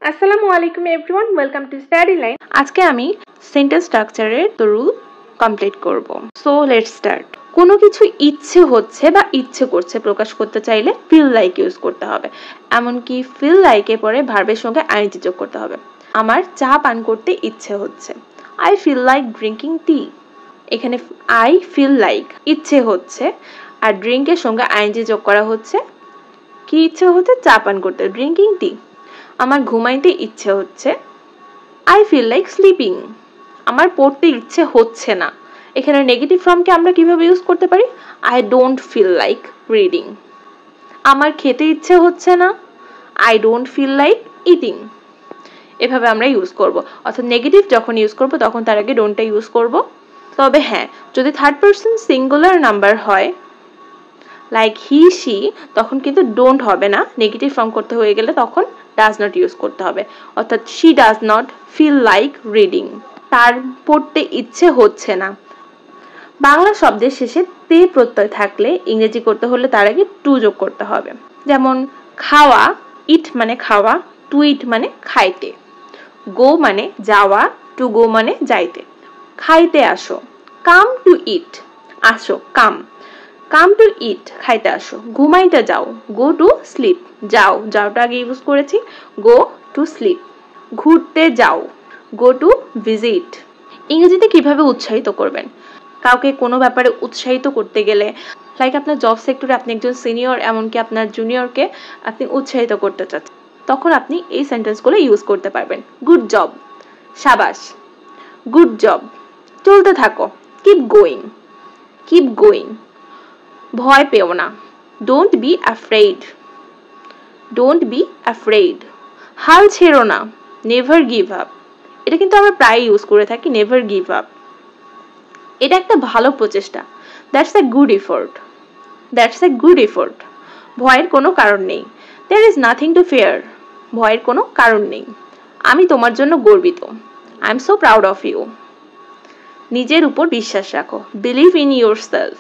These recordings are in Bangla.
আসসালামু আলাইকুম everyone, welcome to study line. আজকে আমি সেন্টেন্স স্ট্রাকচারের রুল কমপ্লিট করব। So let's start. কোনো কিছু ইচ্ছে হচ্ছে বা ইচ্ছে করছে প্রকাশ করতে চাইলে ফিল লাইক ইউজ করতে হবে। এমনকি ফিল লাইকে পরে ভার্বের সঙ্গে আইএনজি যোগ করতে হবে। আমার চা পান করতে ইচ্ছে হচ্ছে, I feel like drinking tea. এখানে আই ফিল লাইক ইচ্ছে হচ্ছে, আর ড্রিঙ্কের সঙ্গে আইএনজি যোগ করা হচ্ছে। কি ইচ্ছে হচ্ছে? চা পান করতে, ড্রিঙ্কিং টি। আমার ঘুমাইতে ইচ্ছে হচ্ছে, আই ফিল লাইক স্লিপিং। আমার পড়তে ইচ্ছে হচ্ছে না, এখানে নেগেটিভ ফর্মকে আমরা কিভাবে ইউজ করতে পারি? I don't feel like reading. আমার খেতে ইচ্ছে হচ্ছে না, I don't feel like eating. এভাবে আমরা ইউজ করব। অর্থাৎ নেগেটিভ যখন ইউজ করব তখন তার আগে ডোন্টটা ইউজ করব। তবে হ্যাঁ, যদি থার্ড পারসন সিঙ্গুলার নাম্বার হয় লাইক হি সি, তখন কিন্তু ডোন্ট হবে না, নেগেটিভ ফর্ম করতে হয়ে গেলে তখন ডাজ নট ইউজ করতে হবে। অর্থাৎ she does not feel like reading, তার পড়তে ইচ্ছে হচ্ছে না। বাংলা শব্দের শেষে তে প্রত্যয় থাকলে ইংরেজি করতে হলে তার আগে টু যোগ করতে হবে। যেমন খাওয়া, ইট মানে খাওয়া, টু ইট মানে খাইতে। গো মানে যাওয়া, টু গো মানে যাইতে। খাইতে আসো, কাম টু ইট। আসো, কাম। কাম টু ইট, খাইতে আসো। ঘুমাইতে যাও, গো টু স্লিপ। যাও, যাওটা আগে ইউজ করেছি, গো টু স্লিপ। ঘুরতে যাও, গো টু ভিজিট। ইংরেজিতে কিভাবে উৎসাহিত করবেন? কাউকে কোনো ব্যাপারে উৎসাহিত করতে গেলে, লাইক আপনার জব সেক্টরে আপনি একজন সিনিয়র, এমনকি আপনার জুনিয়রকে আপনি উৎসাহিত করতে চাচ্ছেন, তখন আপনি এই সেন্টেন্সগুলো ইউজ করতে পারবেন। গুড জব, সাবাস। গুড জব, চলতে থাকো, কিপ গোয়িং। Keep going. ভয় পেও না, don't be afraid. Don't be afraid. হাল ছেড়ো না, নেভার গিভ আপ। এটা কিন্তু আমরা প্রায় ইউজ করে থাকি, নেভার গিভ আপ। এটা একটা ভালো প্রচেষ্টা, that's a good effort. That's a good effort. ভয়ের কোনো কারণ নেই, there is nothing to fear. ভয়ের কোনো কারণ নেই। আমি তোমার জন্য গর্বিত, I am so proud of you. নিজের উপর বিশ্বাস রাখো, বিলিভ ইন ইউর সেলফ।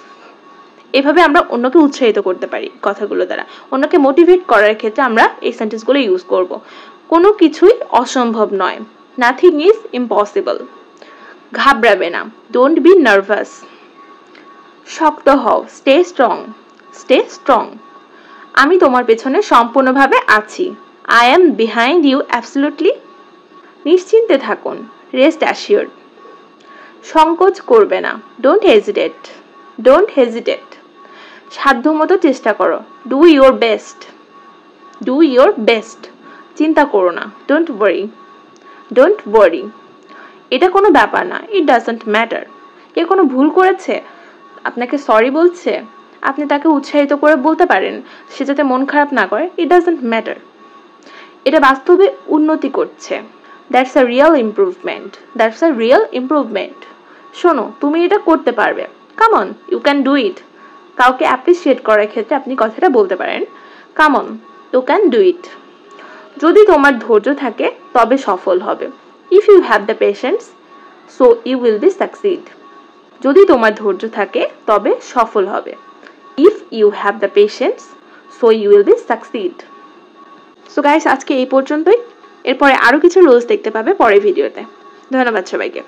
এভাবে আমরা অন্যকে উৎসাহিত করতে পারি কথাগুলো দ্বারা। অন্যকে মোটিভেট করার ক্ষেত্রে আমরা এই সেন্টেন্সগুলো ইউজ করব। কোনো কিছুই অসম্ভব নয়, নাথিং ইজ ইম্পসিবল। ঘাবড়াবে না, ডোন্ট বি নার্ভাস। শক্ত হও, স্টে স্ট্রং। Stay strong. আমি তোমার পেছনে সম্পূর্ণভাবে আছি, I am behind you absolutely. নিশ্চিন্তে থাকুন, রেস্ট অ্যাসিওর্ড। সংকোচ করবে না, ডোন্ট হেজিটেট। Don't hesitate. সাধ্যমতো চেষ্টা করো, do your best. Do your best. চিন্তা করো না, ডোন্ট ওয়ারি। Don't worry. এটা কোনো ব্যাপার না, ইট ডাজন্ট ম্যাটার। কে কোনো ভুল করেছে, আপনাকে সরি বলছে, আপনি তাকে উৎসাহিত করে বলতে পারেন সে যাতে মন খারাপ না করে, ইট ডাজন্ট ম্যাটার। এটা বাস্তবে উন্নতি করছে, that's a real improvement. That's a real improvement. শোনো, তুমি এটা করতে পারবে, come on, you can do it. কাউকে অ্যাপ্রিসিয়েট করার ক্ষেত্রে আপনি কথাটা বলতে পারেন, come on, you can do it. যদি তোমার ধৈর্য থাকে তবে সফল হবে, if you have the patience so you will be succeed. যদি তোমার ধৈর্য থাকে তবে সফল হবে, if you have the patience so you will be succeed. So guys, আজকে এই পর্যন্তই। এরপরে আরও কিছু রুলস দেখতে পাবে পরের ভিডিওতে। ধন্যবাদ সবাইকে।